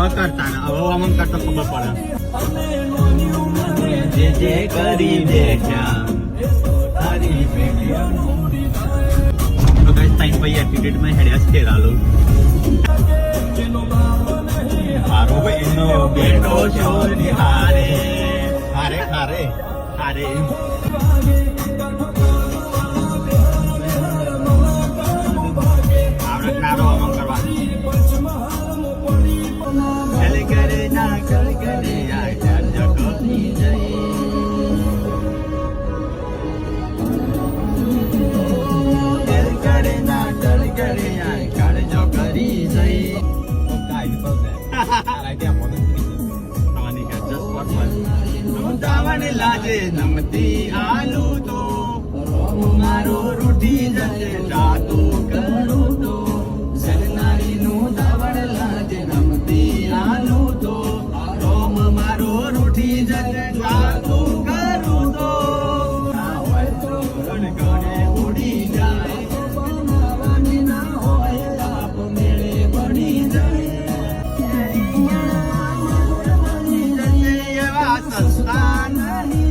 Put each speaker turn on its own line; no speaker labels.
હવે કરતા ને હવે આમ કરતો ખબર પડે જે કરી બેઠા તો ગાઈસ ટાઈમ ભાઈ એટીટ્યુડ માં હેડ્યા છે રાલો હારો ભાઈ નો બેટો છો હારે હારે હારે હારે આવડે નારો આમ કરવા ચલ કરે ના ચલ કરે આ ચાર જગની જઈ લાજે નમતી આલુ તો મારો રૂઠી જશે જાતો કરું તો સલનારી નું દાવડ લાજે નમતી આલુ તો રોમ મારો રૂઠી જશે જાતો કરું તો ના હોય તો ગણે ઉડી જાય બનાવવાની ના હોય આપ મેળે બની જાય એવા સંસ્થા નહીં